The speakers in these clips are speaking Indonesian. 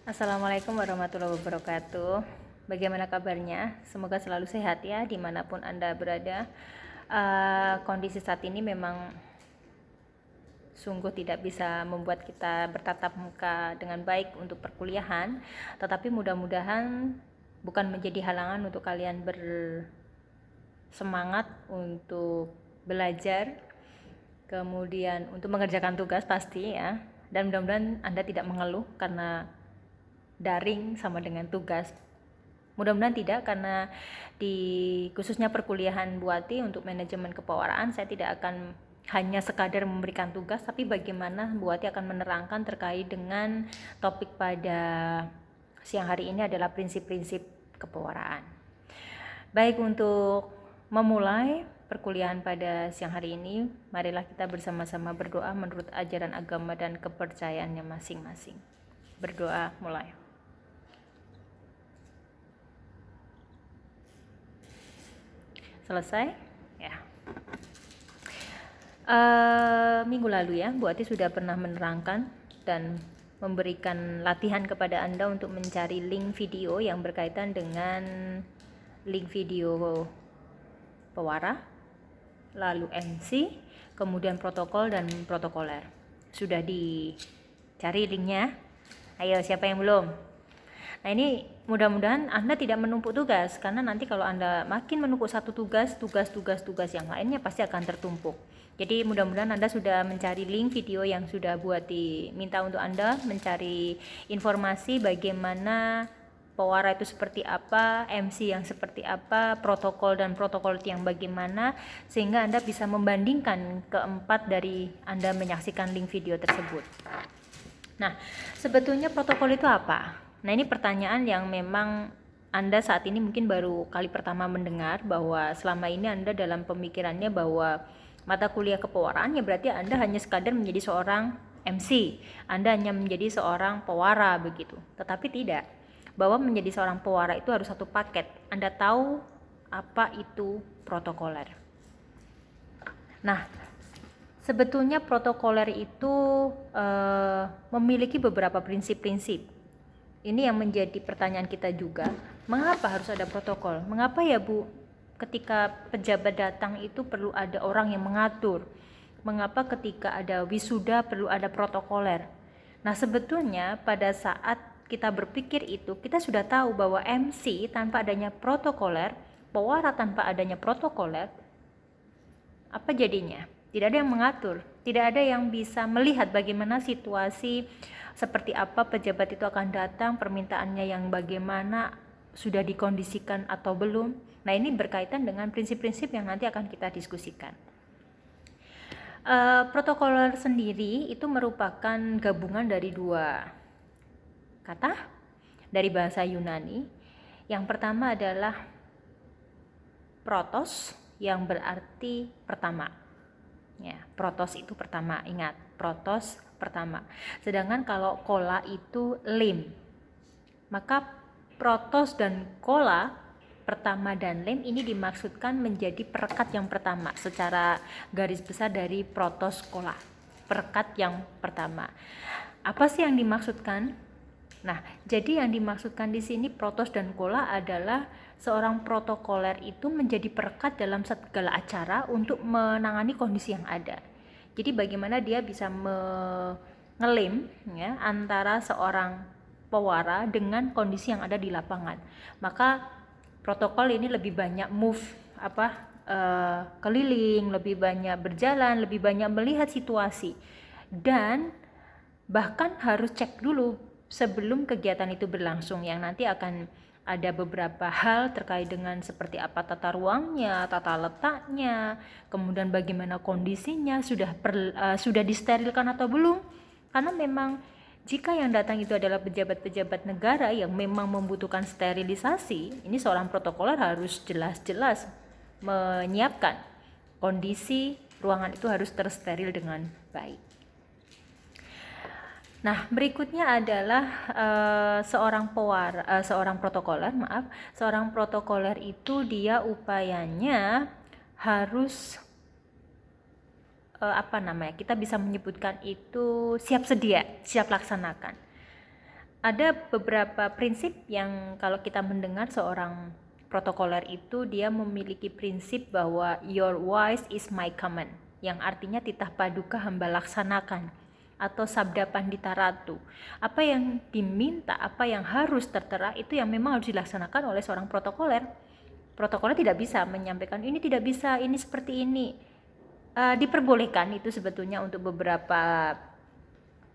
Assalamualaikum warahmatullahi wabarakatuh. Bagaimana kabarnya? Semoga selalu sehat ya dimanapun Anda berada. Kondisi saat ini memang sungguh tidak bisa membuat kita bertatap muka dengan baik untuk perkuliahan, tetapi mudah-mudahan bukan menjadi halangan untuk kalian bersemangat untuk belajar, kemudian untuk mengerjakan tugas pasti ya, dan mudah-mudahan Anda tidak mengeluh karena daring sama dengan tugas. Mudah-mudahan tidak, karena di khususnya perkuliahan Bu Ati untuk manajemen kepewaraan, saya tidak akan hanya sekadar memberikan tugas, tapi bagaimana Bu Ati akan menerangkan terkait dengan topik pada siang hari ini adalah prinsip-prinsip kepewaraan. Baik, untuk memulai perkuliahan pada siang hari ini, marilah kita bersama-sama berdoa menurut ajaran agama dan kepercayaannya masing-masing. Berdoa, mulai. Selesai ya. Minggu lalu ya, Bu Ati sudah pernah menerangkan dan memberikan latihan kepada Anda untuk mencari link video yang berkaitan dengan link video pewara, lalu MC, kemudian protokol dan protokoler. Sudah dicari linknya? Ayo, siapa yang belum? Nah, ini mudah-mudahan Anda tidak menumpuk tugas, karena nanti kalau Anda makin menumpuk satu tugas yang lainnya pasti akan tertumpuk. Jadi mudah-mudahan Anda sudah mencari link video yang sudah buat diminta untuk Anda mencari informasi bagaimana pewara itu seperti apa, MC yang seperti apa, protokol dan protokol yang bagaimana, sehingga Anda bisa membandingkan keempat dari Anda menyaksikan link video tersebut. Nah, sebetulnya protokol itu apa? Nah, ini pertanyaan yang memang Anda saat ini mungkin baru kali pertama mendengar, bahwa selama ini Anda dalam pemikirannya bahwa mata kuliah kepewaraan ya berarti Anda hanya sekadar menjadi seorang MC, Anda hanya menjadi seorang pewara begitu. Tetapi tidak, bahwa menjadi seorang pewara itu harus satu paket. Anda tahu apa itu protokoler. Nah, sebetulnya protokoler itu memiliki beberapa prinsip-prinsip. Ini yang menjadi pertanyaan kita juga. Mengapa harus ada protokol? Mengapa ya Bu, ketika pejabat datang itu perlu ada orang yang mengatur? Mengapa ketika ada wisuda perlu ada protokoler? Nah, sebetulnya pada saat kita berpikir itu, kita sudah tahu bahwa MC tanpa adanya protokoler, pewara tanpa adanya protokoler, apa jadinya? Tidak ada yang mengatur, tidak ada yang bisa melihat bagaimana situasi, seperti apa pejabat itu akan datang, permintaannya yang bagaimana, sudah dikondisikan atau belum. Nah, ini berkaitan dengan prinsip-prinsip yang nanti akan kita diskusikan. Protokoler sendiri itu merupakan gabungan dari dua kata dari bahasa Yunani. Yang pertama adalah protos, yang berarti pertama. Ya, protos itu pertama, ingat, protos pertama. Sedangkan kalau kola itu lim. Maka protos dan kola, pertama dan lim, ini dimaksudkan menjadi perekat yang pertama secara garis besar dari protos kola. Perekat yang pertama. Apa sih yang dimaksudkan? Nah, jadi yang dimaksudkan di sini protos dan kola adalah seorang protokoler itu menjadi perekat dalam segala acara untuk menangani kondisi yang ada. Jadi bagaimana dia bisa mengelim ya, antara seorang pewara dengan kondisi yang ada di lapangan. Maka protokol ini lebih banyak move keliling, lebih banyak berjalan, lebih banyak melihat situasi, dan bahkan harus cek dulu sebelum kegiatan itu berlangsung, yang nanti akan ada beberapa hal terkait dengan seperti apa tata ruangnya, tata letaknya, kemudian bagaimana kondisinya, sudah disterilkan atau belum. Karena memang jika yang datang itu adalah pejabat-pejabat negara yang memang membutuhkan sterilisasi, ini seorang protokoler harus jelas-jelas menyiapkan kondisi ruangan itu harus tersteril dengan baik. Nah, berikutnya adalah seorang protokoler itu dia upayanya harus kita bisa menyebutkan itu siap sedia, siap laksanakan. ada beberapa prinsip yang kalau kita mendengar seorang protokoler itu, dia memiliki prinsip bahwa your voice is my command, yang artinya titah paduka hamba laksanakan, atau sabda pandita ratu. Apa yang diminta, apa yang harus tertera, itu yang memang harus dilaksanakan oleh seorang protokoler. Protokoler tidak bisa menyampaikan ini tidak bisa, ini seperti ini. Diperbolehkan itu sebetulnya untuk beberapa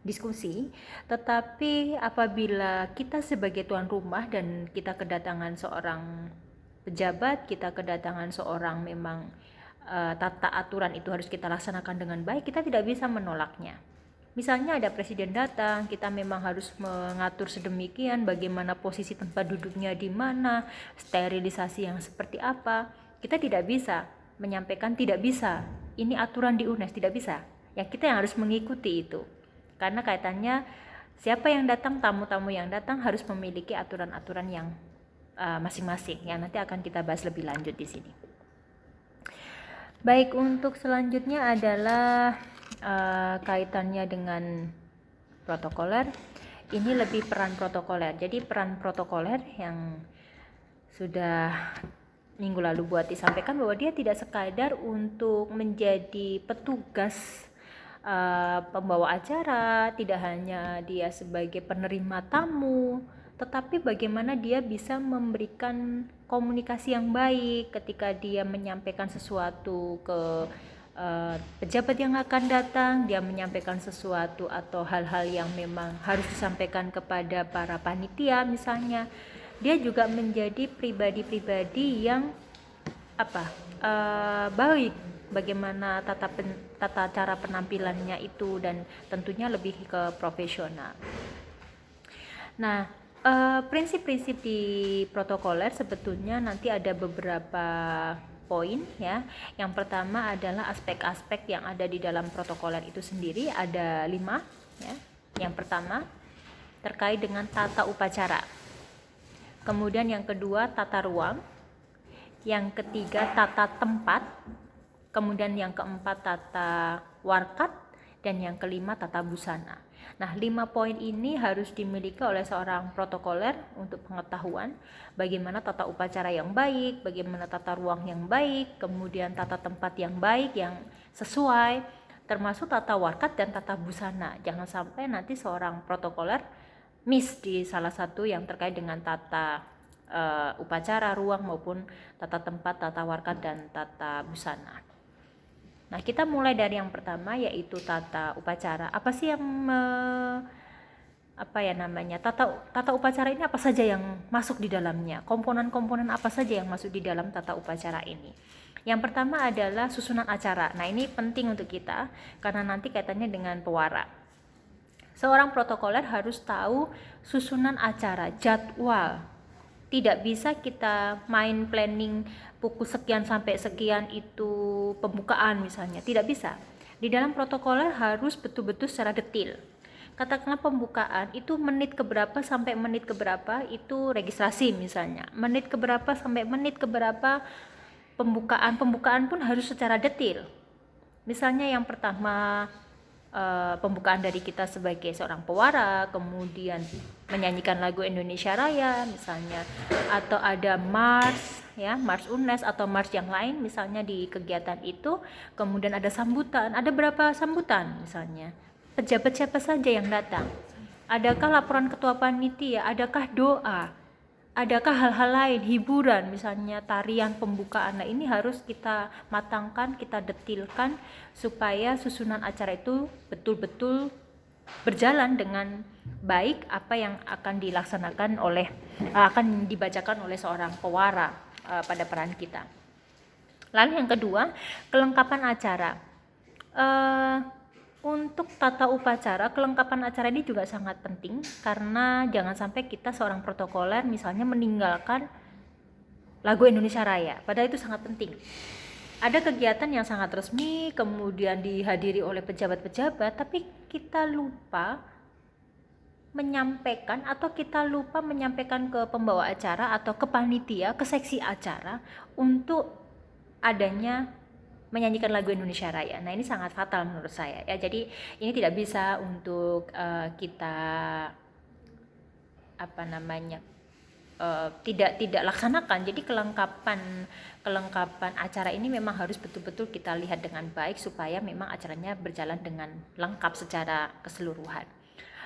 diskusi, tetapi apabila kita sebagai tuan rumah dan kita kedatangan seorang pejabat, kita kedatangan seorang memang tata aturan itu harus kita laksanakan dengan baik, kita tidak bisa menolaknya. Misalnya ada presiden datang, kita memang harus mengatur sedemikian bagaimana posisi tempat duduknya di mana, sterilisasi yang seperti apa. Kita tidak bisa menyampaikan tidak bisa, ini aturan di UNES, tidak bisa. Ya kita yang harus mengikuti itu. Karena kaitannya siapa yang datang, tamu-tamu yang datang harus memiliki aturan-aturan yang masing-masing yang nanti akan kita bahas lebih lanjut di sini. Baik, untuk selanjutnya adalah kaitannya dengan protokoler. Ini lebih peran protokoler. Jadi peran protokoler yang sudah minggu lalu buat disampaikan bahwa dia tidak sekadar untuk menjadi petugas pembawa acara, tidak hanya dia sebagai penerima tamu, tetapi bagaimana dia bisa memberikan komunikasi yang baik ketika dia menyampaikan sesuatu ke pejabat yang akan datang, dia menyampaikan sesuatu atau hal-hal yang memang harus disampaikan kepada para panitia misalnya. Dia juga menjadi pribadi-pribadi yang baik, bagaimana tata cara penampilannya itu, dan tentunya lebih ke profesional. Nah, prinsip-prinsip di protokoler sebetulnya nanti ada beberapa poin ya. Yang pertama adalah aspek-aspek yang ada di dalam protokoler itu sendiri, ada 5 ya. Yang pertama terkait dengan tata upacara. Kemudian yang kedua tata ruang. Yang ketiga tata tempat. Kemudian yang keempat tata warkat, dan yang kelima tata busana. Nah, 5 poin ini harus dimiliki oleh seorang protokoler untuk pengetahuan bagaimana tata upacara yang baik, bagaimana tata ruang yang baik, kemudian tata tempat yang baik, yang sesuai, termasuk tata warkat dan tata busana. Jangan sampai nanti seorang protokoler miss di salah satu yang terkait dengan tata upacara, ruang maupun tata tempat, tata warkat, dan tata busana. Nah, kita mulai dari yang pertama, yaitu tata upacara. Apa sih yang tata upacara ini, apa saja yang masuk di dalamnya? Komponen-komponen apa saja yang masuk di dalam tata upacara ini? Yang pertama adalah susunan acara. Nah, ini penting untuk kita karena nanti kaitannya dengan pewara. Seorang protokoler harus tahu susunan acara, jadwal. Tidak bisa kita main planning pukul sekian sampai sekian itu pembukaan misalnya, tidak bisa. Di dalam protokoler harus betul-betul secara detail. Katakanlah pembukaan itu menit keberapa sampai menit keberapa itu registrasi misalnya, menit keberapa sampai menit keberapa pembukaan pun harus secara detail. Misalnya yang pertama pembukaan dari kita sebagai seorang pewara, kemudian menyanyikan lagu Indonesia Raya misalnya, atau ada mars ya, mars UNES atau mars yang lain misalnya di kegiatan itu, kemudian ada sambutan, ada berapa sambutan misalnya, pejabat siapa saja yang datang, adakah laporan ketua panitia, adakah doa, adakah hal-hal lain, hiburan misalnya tarian pembukaan. Nah, ini harus kita matangkan, kita detilkan supaya susunan acara itu betul-betul berjalan dengan baik, apa yang akan dilaksanakan akan dibacakan oleh seorang pewara pada peran kita. Lalu yang kedua, kelengkapan acara. Untuk tata upacara, kelengkapan acara ini juga sangat penting karena jangan sampai kita seorang protokoler misalnya meninggalkan lagu Indonesia Raya, padahal itu sangat penting. Ada kegiatan yang sangat resmi kemudian dihadiri oleh pejabat-pejabat, tapi kita lupa menyampaikan atau kita lupa menyampaikan ke pembawa acara atau ke panitia, ke seksi acara untuk adanya menyanyikan lagu Indonesia Raya. Nah, ini sangat fatal menurut saya ya. Jadi ini tidak bisa untuk kita tidak laksanakan. Jadi kelengkapan acara ini memang harus betul-betul kita lihat dengan baik supaya memang acaranya berjalan dengan lengkap secara keseluruhan.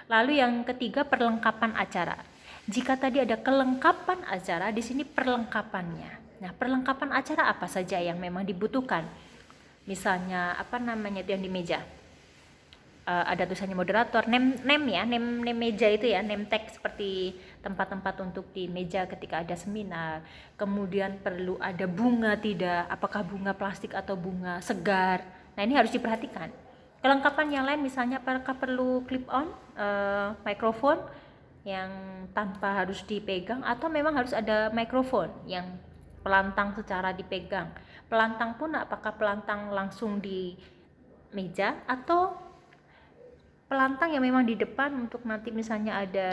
Lalu yang ketiga, perlengkapan acara. Jika tadi ada kelengkapan acara, di sini perlengkapannya. Nah, perlengkapan acara apa saja yang memang dibutuhkan? Misalnya yang di meja. Ada tulisannya moderator, name meja itu ya, name tag seperti tempat-tempat untuk di meja ketika ada seminar. Kemudian perlu ada bunga tidak, apakah bunga plastik atau bunga segar. Nah, ini harus diperhatikan. Kelengkapan yang lain misalnya apakah perlu clip on, mikrofon yang tanpa harus dipegang, atau memang harus ada mikrofon yang pelantang secara dipegang. Pelantang pun apakah pelantang langsung di meja atau pelantang yang memang di depan untuk nanti misalnya ada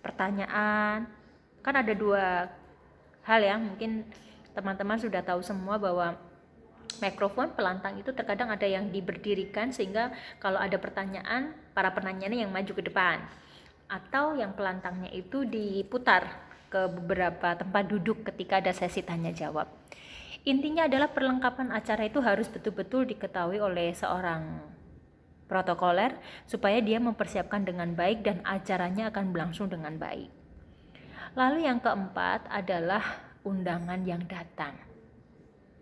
pertanyaan. Kan ada dua hal ya, mungkin teman-teman sudah tahu semua bahwa mikrofon pelantang itu terkadang ada yang diberdirikan sehingga kalau ada pertanyaan para penanyanya yang maju ke depan, atau yang pelantangnya itu diputar ke beberapa tempat duduk ketika ada sesi tanya jawab. Intinya adalah perlengkapan acara itu harus betul-betul diketahui oleh seorang protokoler supaya dia mempersiapkan dengan baik dan acaranya akan berlangsung dengan baik. Lalu yang keempat adalah undangan yang datang.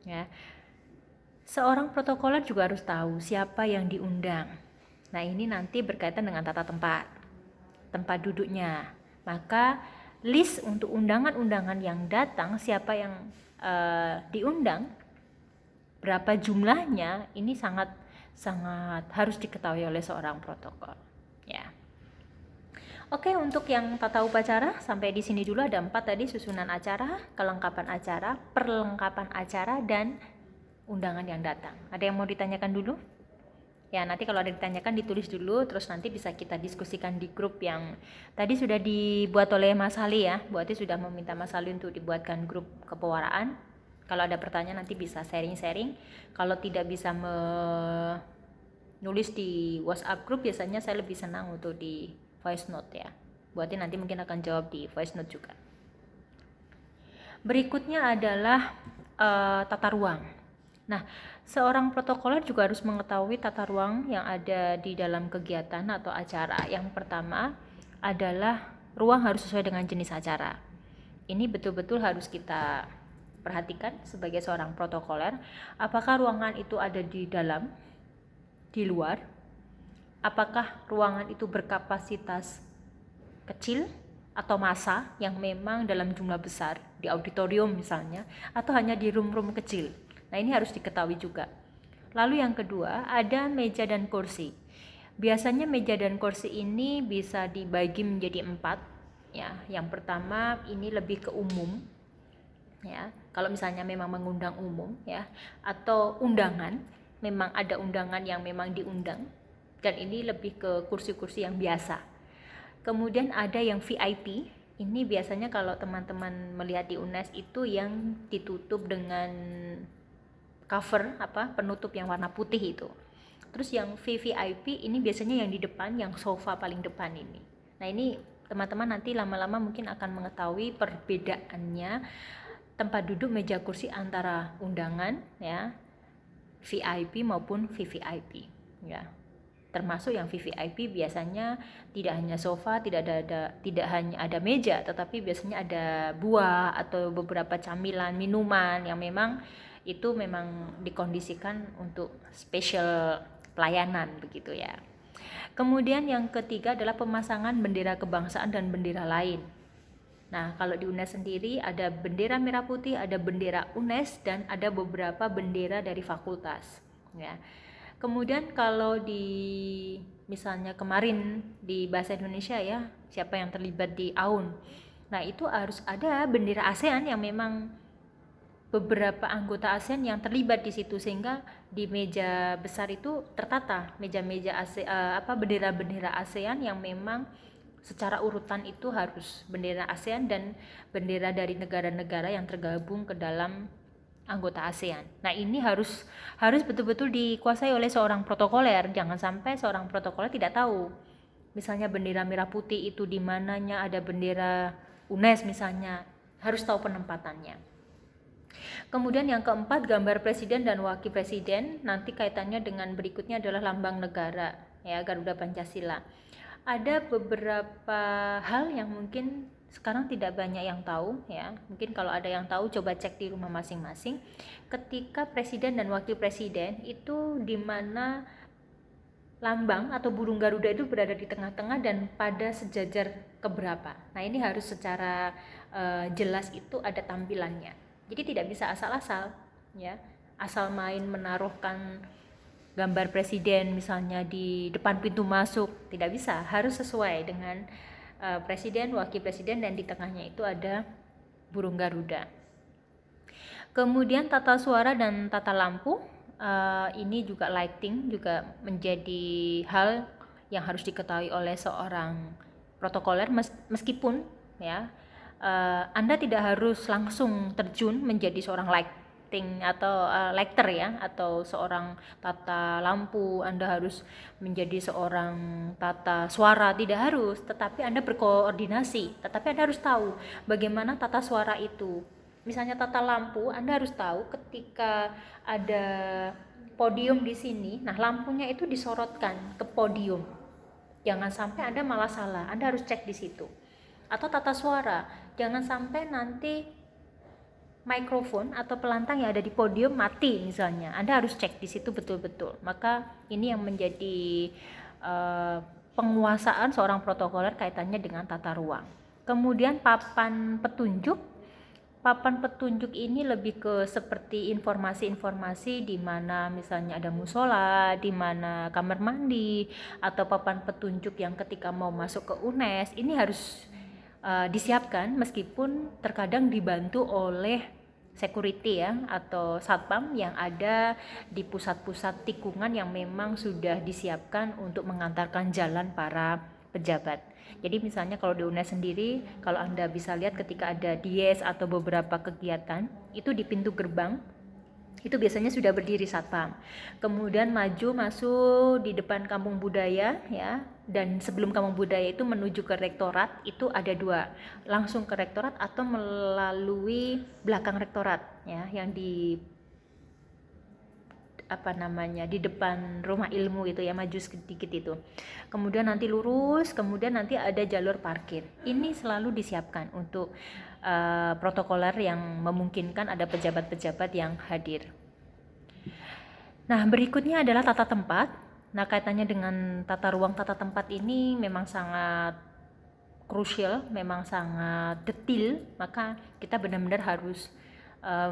Ya. Seorang protokoler juga harus tahu siapa yang diundang. Nah, ini nanti berkaitan dengan tata tempat duduknya. Maka list untuk undangan-undangan yang datang, siapa yang diundang, berapa jumlahnya, ini sangat harus diketahui oleh seorang protokol ya. Oke, untuk yang tata upacara sampai di sini dulu. Ada 4 tadi: susunan acara, kelengkapan acara, perlengkapan acara, dan undangan yang datang. Ada yang mau ditanyakan dulu? Ya, nanti kalau ada ditanyakan ditulis dulu, terus nanti bisa kita diskusikan di grup yang tadi sudah dibuat oleh Mas Ali ya. Bu Ati sudah meminta Mas Ali untuk dibuatkan grup kepewaraan. Kalau ada pertanyaan nanti bisa sharing-sharing. Kalau tidak bisa menulis di WhatsApp grup, biasanya saya lebih senang untuk di voice note ya. Buatnya nanti mungkin akan jawab di voice note juga. Berikutnya adalah tata ruang. Nah, seorang protokoler juga harus mengetahui tata ruang yang ada di dalam kegiatan atau acara. Yang pertama adalah ruang harus sesuai dengan jenis acara. Ini betul-betul harus kita perhatikan sebagai seorang protokoler. Apakah ruangan itu ada di dalam, di luar? Apakah ruangan itu berkapasitas kecil atau massa yang memang dalam jumlah besar di auditorium misalnya, atau hanya di room-room kecil? Nah, ini harus diketahui juga. Lalu yang kedua, ada meja dan kursi. Biasanya meja dan kursi ini bisa dibagi menjadi 4 ya. Yang pertama ini lebih ke umum ya, kalau misalnya memang mengundang umum ya, atau undangan, memang ada undangan yang memang diundang, dan ini lebih ke kursi-kursi yang biasa. Kemudian ada yang VIP, ini biasanya kalau teman-teman melihat di UNES itu yang ditutup dengan cover penutup yang warna putih itu. Terus yang VVIP ini biasanya yang di depan, yang sofa paling depan ini. Nah, ini teman-teman nanti lama-lama mungkin akan mengetahui perbedaannya tempat duduk meja kursi antara undangan ya, VIP maupun VVIP ya. Termasuk yang VVIP biasanya tidak hanya sofa, tidak hanya ada meja, tetapi biasanya ada buah atau beberapa camilan, minuman yang memang itu memang dikondisikan untuk special pelayanan begitu ya. Kemudian yang ketiga adalah pemasangan bendera kebangsaan dan bendera lain. Nah, kalau di UNES sendiri ada bendera merah putih, ada bendera UNES, dan ada beberapa bendera dari fakultas ya. Kemudian kalau di misalnya kemarin di Bahasa Indonesia ya, siapa yang terlibat di AUN. Nah, itu harus ada bendera ASEAN yang memang beberapa anggota ASEAN yang terlibat di situ, sehingga di meja besar itu tertata meja-meja bendera-bendera ASEAN yang memang secara urutan itu harus bendera ASEAN dan bendera dari negara-negara yang tergabung ke dalam anggota ASEAN. Nah, ini harus betul-betul dikuasai oleh seorang protokoler. Jangan sampai seorang protokoler tidak tahu misalnya bendera merah putih itu di mananya, ada bendera UNES misalnya, harus tahu penempatannya. Kemudian yang keempat, gambar presiden dan wakil presiden, nanti kaitannya dengan berikutnya adalah lambang negara, ya, Garuda Pancasila. Ada beberapa hal yang mungkin sekarang tidak banyak yang tahu, ya. Mungkin kalau ada yang tahu coba cek di rumah masing-masing. Ketika presiden dan wakil presiden itu di mana lambang atau burung Garuda itu berada di tengah-tengah dan pada sejajar keberapa. Nah, ini harus secara jelas itu ada tampilannya. Jadi tidak bisa asal-asal, ya. Asal main menaruhkan gambar presiden misalnya di depan pintu masuk, tidak bisa. Harus sesuai dengan presiden, wakil presiden, dan di tengahnya itu ada burung Garuda. Kemudian tata suara dan tata lampu, ini juga lighting juga menjadi hal yang harus diketahui oleh seorang protokoler, meskipun ya Anda tidak harus langsung terjun menjadi seorang lighting atau lighter, ya, atau seorang tata lampu. Anda harus menjadi seorang tata suara, tidak harus, tetapi Anda berkoordinasi, tetapi Anda harus tahu bagaimana tata suara itu. Misalnya tata lampu, Anda harus tahu ketika ada podium di sini, nah lampunya itu disorotkan ke podium. Jangan sampai Anda malah salah, Anda harus cek di situ. Atau tata suara, jangan sampai nanti mikrofon atau pelantang yang ada di podium mati misalnya. Anda harus cek di situ betul-betul. Maka ini yang menjadi penguasaan seorang protokoler kaitannya dengan tata ruang. Kemudian papan petunjuk. Papan petunjuk ini lebih ke seperti informasi-informasi di mana misalnya ada musola, di mana kamar mandi, atau papan petunjuk yang ketika mau masuk ke UNES ini harus disiapkan, meskipun terkadang dibantu oleh security, ya, atau satpam yang ada di pusat-pusat tikungan yang memang sudah disiapkan untuk mengantarkan jalan para pejabat. Jadi misalnya kalau di UNES sendiri, kalau Anda bisa lihat ketika ada dies atau beberapa kegiatan, itu di pintu gerbang, itu biasanya sudah berdiri satpam. Kemudian maju masuk di depan kampung budaya, ya, dan sebelum kampung budaya itu menuju ke rektorat, itu ada dua, langsung ke rektorat atau melalui belakang rektorat, ya, yang di di depan rumah ilmu itu, ya, maju sedikit itu. Kemudian nanti lurus, kemudian nanti ada jalur parkir. Ini selalu disiapkan untuk protokoler yang memungkinkan ada pejabat-pejabat yang hadir. Nah, berikutnya adalah tata tempat. Nah, kaitannya dengan tata ruang, tata tempat ini memang sangat krusial, memang sangat detail, maka kita benar-benar harus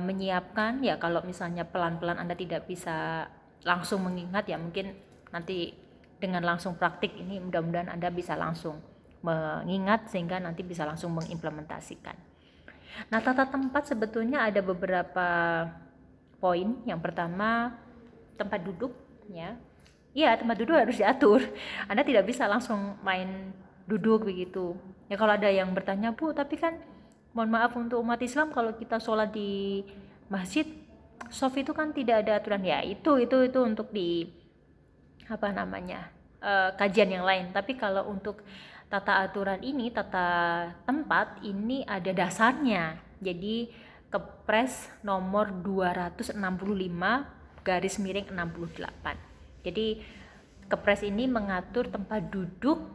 menyiapkan, ya. Kalau misalnya pelan-pelan Anda tidak bisa langsung mengingat, ya mungkin nanti dengan langsung praktik ini mudah-mudahan Anda bisa langsung mengingat sehingga nanti bisa langsung mengimplementasikan. Nah, tata tempat sebetulnya ada beberapa poin. Yang pertama, tempat duduk, ya. Iya, tempat duduk harus diatur. Anda tidak bisa langsung main duduk begitu. Ya, kalau ada yang bertanya, Bu, tapi kan mohon maaf untuk umat Islam, kalau kita sholat di masjid, soft itu kan tidak ada aturan. Ya, itu untuk di kajian yang lain. Tapi kalau untuk tata aturan ini, tata tempat ini ada dasarnya. Jadi Kepres nomor 265/68. Jadi Kepres ini mengatur tempat duduk,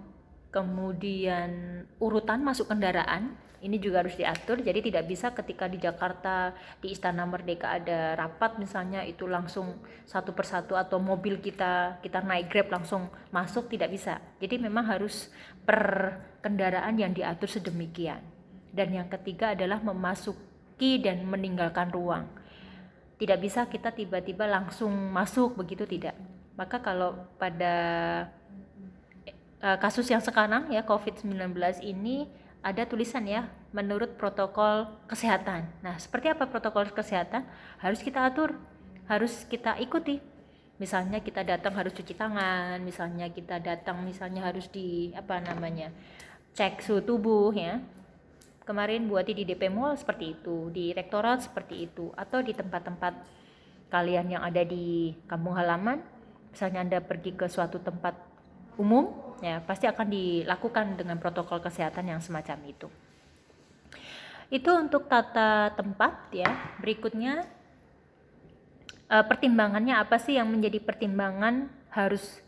kemudian urutan masuk kendaraan, ini juga harus diatur. Jadi tidak bisa ketika di Jakarta di Istana Merdeka ada rapat misalnya, itu langsung satu persatu, atau mobil kita naik Grab langsung masuk, tidak bisa. Jadi memang harus per kendaraan yang diatur sedemikian. Dan yang ketiga adalah memasuki dan meninggalkan ruang. Tidak bisa kita tiba-tiba langsung masuk begitu, tidak. Maka kalau pada kasus yang sekarang, ya, COVID-19 ini ada tulisan, ya, menurut protokol kesehatan. Nah, seperti apa protokol kesehatan? Harus kita atur, harus kita ikuti. Misalnya kita datang harus cuci tangan, misalnya kita datang harus cek suhu tubuh, ya. Kemarin buati di DP Mall seperti itu, di rektorat seperti itu, atau di tempat-tempat kalian yang ada di kampung halaman. Misalnya Anda pergi ke suatu tempat umum, ya pasti akan dilakukan dengan protokol kesehatan yang semacam itu. Itu untuk tata tempat ya. Berikutnya pertimbangannya apa sih yang menjadi pertimbangan harus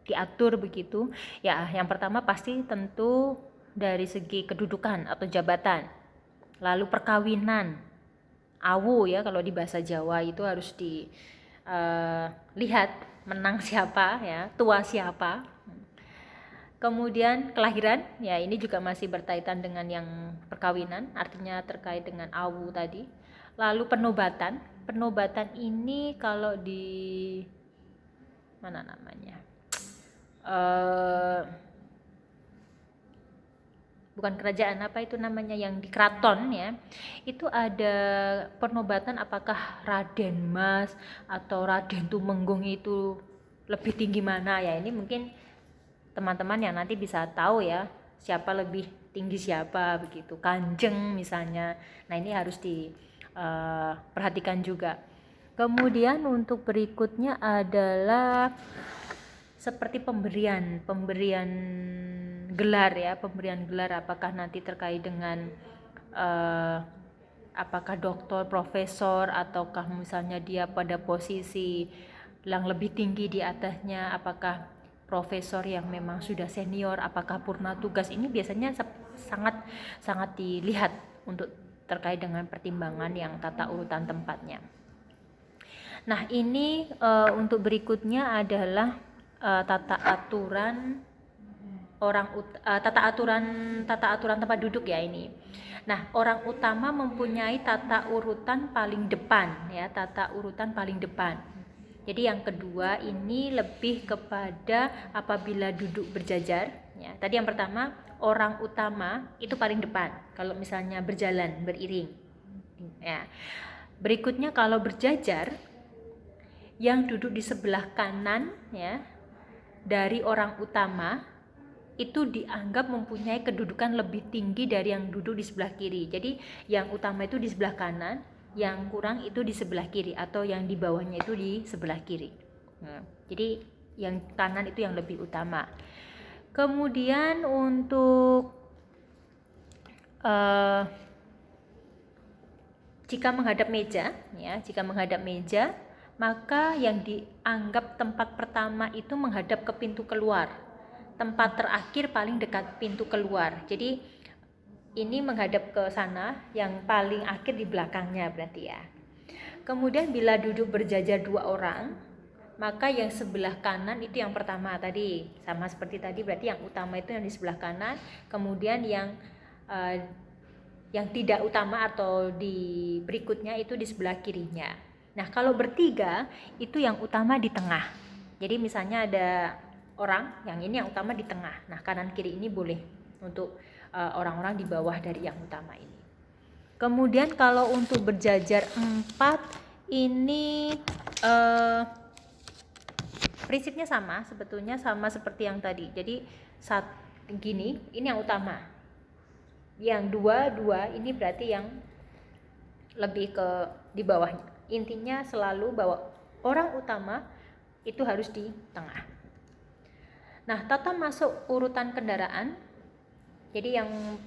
diatur begitu? Ya, yang pertama pasti tentu dari segi kedudukan atau jabatan. Lalu perkawinan, awu ya kalau di bahasa Jawa itu harus dilihat menang siapa ya, tua siapa. Kemudian kelahiran, ya ini juga masih berkaitan dengan yang perkawinan, artinya terkait dengan awu tadi. Lalu penobatan, penobatan ini kalau di mana namanya, bukan kerajaan, apa itu namanya yang di keraton ya, itu ada penobatan apakah Raden Mas atau Raden Tumenggung itu lebih tinggi mana ya, ini mungkin teman-teman yang nanti bisa tahu ya siapa lebih tinggi siapa begitu, kanjeng misalnya. Nah ini harus diperhatikan juga. Kemudian untuk berikutnya adalah seperti pemberian gelar ya, pemberian gelar apakah nanti terkait dengan apakah doktor, profesor, ataukah misalnya dia pada posisi yang lebih tinggi di atasnya, apakah profesor yang memang sudah senior, apakah purna tugas. Ini biasanya sangat dilihat untuk terkait dengan pertimbangan yang tata urutan tempatnya. Nah ini untuk berikutnya adalah tata aturan tempat duduk ya ini. Nah, orang utama mempunyai tata urutan paling depan ya, tata urutan paling depan. Jadi yang kedua ini lebih kepada apabila duduk berjajar ya. Tadi yang pertama orang utama itu paling depan kalau misalnya berjalan beriring. Ya. Berikutnya kalau berjajar yang duduk di sebelah kanan ya dari orang utama itu dianggap mempunyai kedudukan lebih tinggi dari yang duduk di sebelah kiri. Jadi yang utama itu di sebelah kanan, yang kurang itu di sebelah kiri, atau yang di bawahnya itu di sebelah kiri. Nah, jadi yang kanan itu yang lebih utama. Kemudian untuk jika menghadap meja ya, jika menghadap meja maka yang dianggap tempat pertama itu menghadap ke pintu keluar, tempat terakhir paling dekat pintu keluar. Jadi ini menghadap ke sana, yang paling akhir di belakangnya berarti ya. Kemudian bila duduk berjajar 2 orang, maka yang sebelah kanan itu yang pertama tadi, sama seperti tadi, berarti yang utama itu yang di sebelah kanan, kemudian yang tidak utama atau di berikutnya itu di sebelah kirinya. Nah kalau bertiga itu yang utama di tengah. Jadi misalnya ada orang, yang ini yang utama di tengah. Nah kanan kiri ini boleh untuk orang-orang di bawah dari yang utama ini. Kemudian kalau untuk berjajar 4 ini prinsipnya sama, sebetulnya sama seperti yang tadi. Jadi gini, ini yang utama. Yang dua ini berarti yang lebih ke di bawahnya. Intinya selalu bahwa orang utama itu harus di tengah. Nah, tata masuk urutan kendaraan. Jadi yang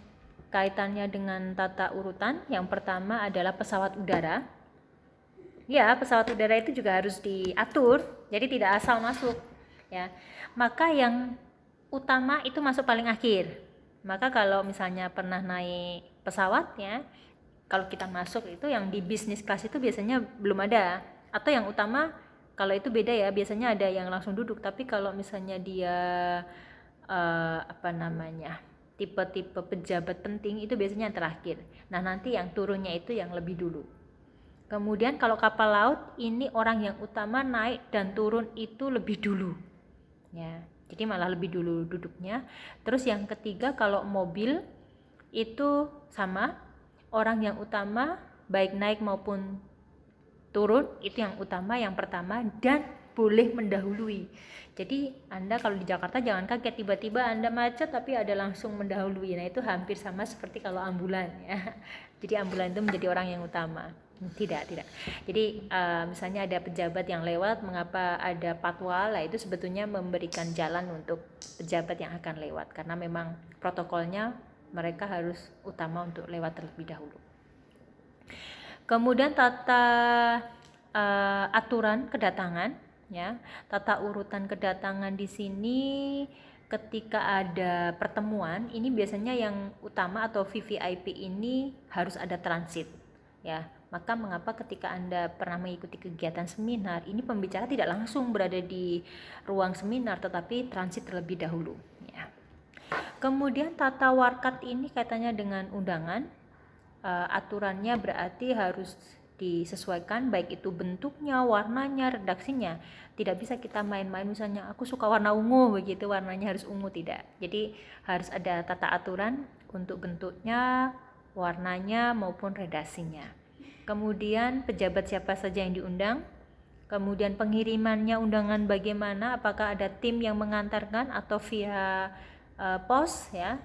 kaitannya dengan tata urutan, yang pertama adalah pesawat udara. Ya, pesawat udara itu juga harus diatur, jadi tidak asal masuk ya. Maka yang utama itu masuk paling akhir. Maka kalau misalnya pernah naik pesawat ya, kalau kita masuk itu yang di business class itu biasanya belum ada, atau yang utama kalau itu beda ya, biasanya ada yang langsung duduk. Tapi kalau misalnya dia tipe-tipe pejabat penting itu biasanya yang terakhir. Nah nanti yang turunnya itu yang lebih dulu. Kemudian kalau kapal laut ini orang yang utama naik dan turun itu lebih dulu ya, jadi malah lebih dulu duduknya. Terus yang ketiga kalau mobil itu sama, orang yang utama baik naik maupun turun itu yang utama, yang pertama, dan boleh mendahului. Jadi Anda kalau di Jakarta jangan kaget tiba-tiba Anda macet tapi ada langsung mendahului. Nah itu hampir sama seperti kalau ambulan ya. Jadi ambulan itu menjadi orang yang utama. Tidak. Jadi misalnya ada pejabat yang lewat, mengapa ada patwal? Lah itu sebetulnya memberikan jalan untuk pejabat yang akan lewat, karena memang protokolnya mereka harus utama untuk lewat terlebih dahulu. Kemudian tata aturan kedatangan, ya, tata urutan kedatangan di sini ketika ada pertemuan ini biasanya yang utama atau VVIP ini harus ada transit, ya. Maka mengapa ketika Anda pernah mengikuti kegiatan seminar, ini pembicara tidak langsung berada di ruang seminar tetapi transit terlebih dahulu, ya. Kemudian tata warkat ini kaitannya dengan undangan. Aturannya berarti harus disesuaikan, baik itu bentuknya, warnanya, redaksinya. Tidak bisa kita main-main misalnya aku suka warna ungu begitu, warnanya harus ungu, tidak. Jadi harus ada tata aturan untuk bentuknya, warnanya maupun redaksinya. Kemudian pejabat siapa saja yang diundang, kemudian pengirimannya undangan bagaimana, apakah ada tim yang mengantarkan atau via pos, ya.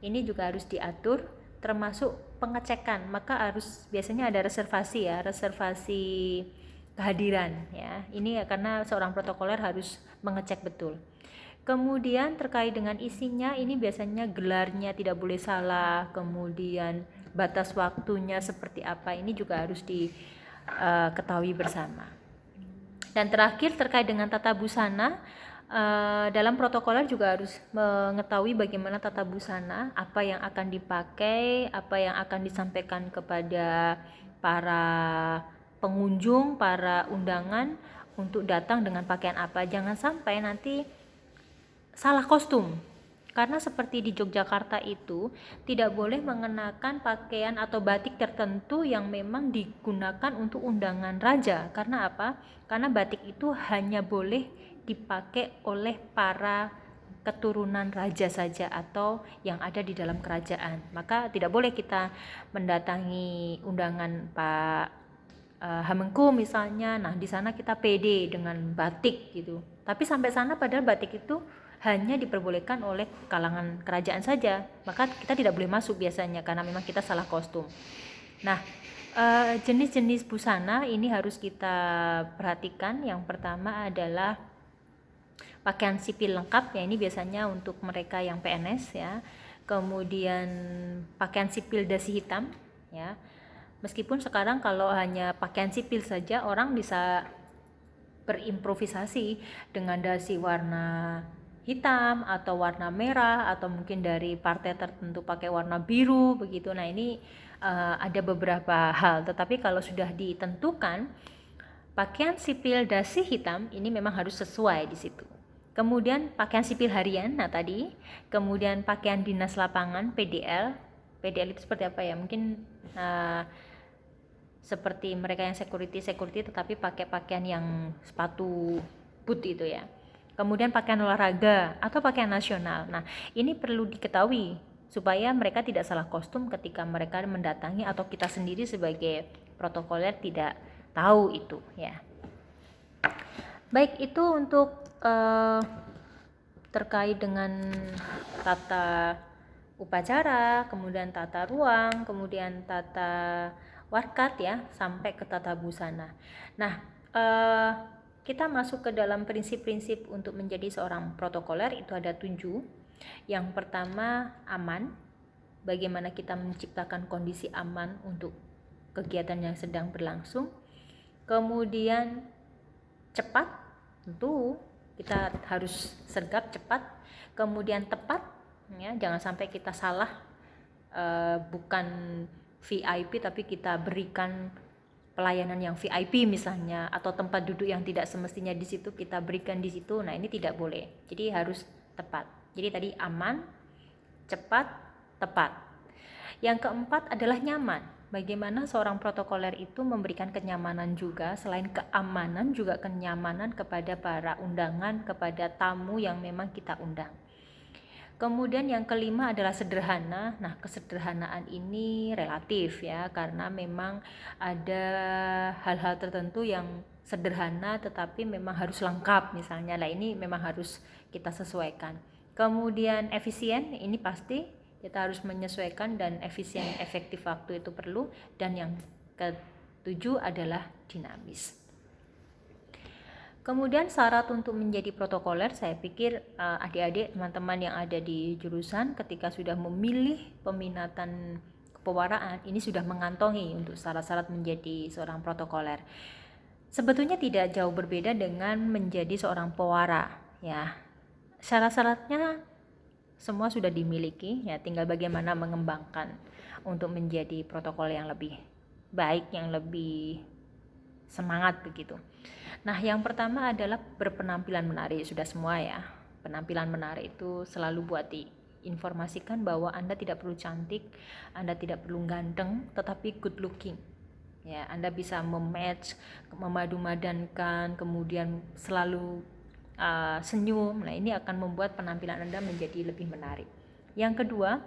Ini juga harus diatur, termasuk pengecekan. Maka harus biasanya ada reservasi, ya, reservasi kehadiran, ya. Ini karena seorang protokoler harus mengecek betul. Kemudian terkait dengan isinya, ini biasanya gelarnya tidak boleh salah, kemudian batas waktunya seperti apa, ini juga harus diketahui bersama. Dan terakhir terkait dengan tata busana, dalam protokoler juga harus mengetahui bagaimana tata busana, apa yang akan dipakai, apa yang akan disampaikan kepada para pengunjung, para undangan untuk datang dengan pakaian apa. Jangan sampai nanti salah kostum, karena seperti di Yogyakarta itu tidak boleh mengenakan pakaian atau batik tertentu yang memang digunakan untuk undangan raja. Karena apa? Karena batik itu hanya boleh dipakai oleh para keturunan raja saja atau yang ada di dalam kerajaan. Maka tidak boleh kita mendatangi undangan Pak Hamengku misalnya, nah di sana kita pede dengan batik gitu. Tapi sampai sana padahal batik itu hanya diperbolehkan oleh kalangan kerajaan saja, maka kita tidak boleh masuk biasanya karena memang kita salah kostum. Nah, jenis-jenis busana ini harus kita perhatikan. Yang pertama adalah pakaian sipil lengkap, ya, ini biasanya untuk mereka yang PNS, ya. Kemudian pakaian sipil dasi hitam, ya. Meskipun sekarang kalau hanya pakaian sipil saja orang bisa berimprovisasi dengan dasi warna hitam atau warna merah atau mungkin dari partai tertentu pakai warna biru begitu. Nah, ini ada beberapa hal, tetapi kalau sudah ditentukan pakaian sipil dasi hitam ini memang harus sesuai di situ. Kemudian pakaian sipil harian, nah tadi, kemudian pakaian dinas lapangan PDL. PDL itu seperti apa ya? Mungkin seperti mereka yang security tetapi pakai pakaian yang sepatu boot itu, ya. Kemudian pakaian olahraga atau pakaian nasional. Nah, ini perlu diketahui supaya mereka tidak salah kostum ketika mereka mendatangi atau kita sendiri sebagai protokoler tidak tahu itu, ya. Baik, itu untuk terkait dengan tata upacara, kemudian tata ruang, kemudian tata warkat, ya, sampai ke tata busana. Nah, kita masuk ke dalam prinsip-prinsip untuk menjadi seorang protokoler, itu ada 7. Yang pertama, aman. Bagaimana kita menciptakan kondisi aman untuk kegiatan yang sedang berlangsung. Kemudian cepat, tentu kita harus sergap cepat. Kemudian tepat, ya, jangan sampai kita salah, bukan VIP tapi kita berikan pelayanan yang VIP misalnya, atau tempat duduk yang tidak semestinya di situ kita berikan di situ. Nah, ini tidak boleh. Jadi harus tepat. Jadi tadi aman, cepat, tepat. Yang keempat adalah nyaman. Bagaimana seorang protokoler itu memberikan kenyamanan juga, selain keamanan juga kenyamanan kepada para undangan, kepada tamu yang memang kita undang. Kemudian yang kelima adalah sederhana. Nah, kesederhanaan ini relatif, ya, karena memang ada hal-hal tertentu yang sederhana tetapi memang harus lengkap misalnya. Nah, ini memang harus kita sesuaikan. Kemudian efisien, ini pasti kita harus menyesuaikan, dan efisien efektif waktu itu perlu. Dan yang 7 adalah dinamis. Kemudian syarat untuk menjadi protokoler, saya pikir adik-adik teman-teman yang ada di jurusan ketika sudah memilih peminatan kepewaraan ini sudah mengantongi untuk syarat-syarat menjadi seorang protokoler. Sebetulnya tidak jauh berbeda dengan menjadi seorang pewara ya. Syarat-syaratnya semua sudah dimiliki ya, tinggal bagaimana mengembangkan untuk menjadi protokol yang lebih baik, yang lebih semangat begitu. Nah, yang pertama adalah berpenampilan menarik. Sudah semua ya. Penampilan menarik itu selalu buat diinformasikan bahwa Anda tidak perlu cantik, Anda tidak perlu ganteng, tetapi good looking. Ya, Anda bisa mematch, memadu-madankan, kemudian selalu senyum. Nah, ini akan membuat penampilan Anda menjadi lebih menarik. Yang kedua,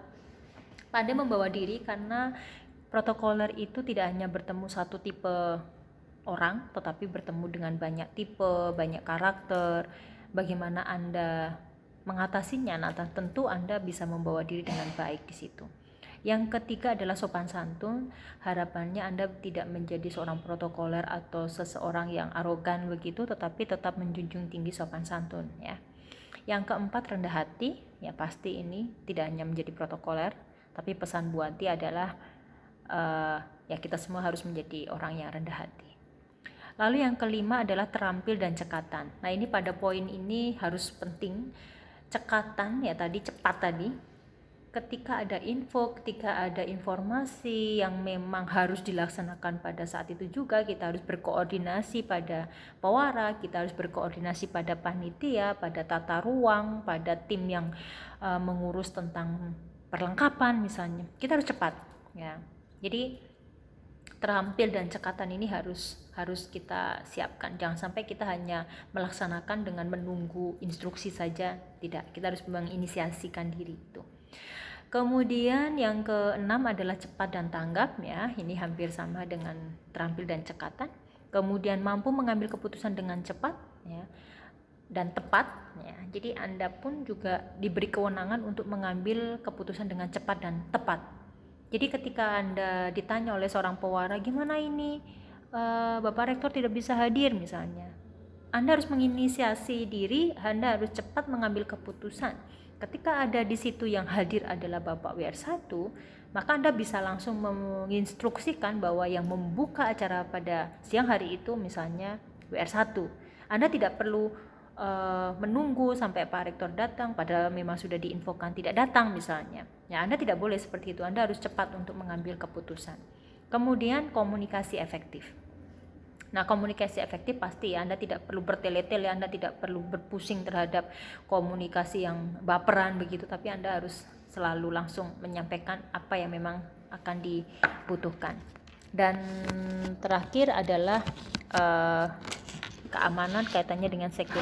pandai membawa diri, karena protokoler itu tidak hanya bertemu satu tipe orang, tetapi bertemu dengan banyak tipe, banyak karakter. Bagaimana Anda mengatasinya? Nah, tentu Anda bisa membawa diri dengan baik di situ. Yang ketiga adalah sopan santun. Harapannya Anda tidak menjadi seorang protokoler atau seseorang yang arogan begitu, tetapi tetap menjunjung tinggi sopan santun ya. Yang keempat, rendah hati. Ya, pasti ini tidak hanya menjadi protokoler, tapi pesan Bu Ati adalah ya kita semua harus menjadi orang yang rendah hati. Lalu yang kelima adalah terampil dan cekatan. Nah, ini pada poin ini harus penting. Cekatan ya tadi, cepat tadi. Ketika ada info, ketika ada informasi yang memang harus dilaksanakan pada saat itu juga, kita harus berkoordinasi pada pewara, kita harus berkoordinasi pada panitia, pada tata ruang, pada tim yang mengurus tentang perlengkapan misalnya. Kita harus cepat ya. Jadi terampil dan cekatan ini harus kita siapkan. Jangan sampai kita hanya melaksanakan dengan menunggu instruksi saja, tidak. Kita harus menginisiasikan diri itu. Kemudian yang keenam adalah cepat dan tanggap ya. Ini hampir sama dengan terampil dan cekatan. Kemudian mampu mengambil keputusan dengan cepat ya, dan tepat ya. Jadi Anda pun juga diberi kewenangan untuk mengambil keputusan dengan cepat dan tepat. Jadi ketika Anda ditanya oleh seorang pewara, gimana ini Bapak Rektor tidak bisa hadir misalnya, Anda harus menginisiasi diri, Anda harus cepat mengambil keputusan. Ketika ada di situ yang hadir adalah Bapak WR1, maka Anda bisa langsung menginstruksikan bahwa yang membuka acara pada siang hari itu misalnya WR1. Anda tidak perlu menunggu sampai Pak Rektor datang, padahal memang sudah diinfokan tidak datang misalnya. Ya, Anda tidak boleh seperti itu. Anda harus cepat untuk mengambil keputusan. Kemudian komunikasi efektif. Nah, komunikasi efektif pasti ya, Anda tidak perlu bertele-tele, Anda tidak perlu berpusing terhadap komunikasi yang baperan begitu, tapi Anda harus selalu langsung menyampaikan apa yang memang akan dibutuhkan. Dan terakhir adalah keamanan kaitannya dengan security.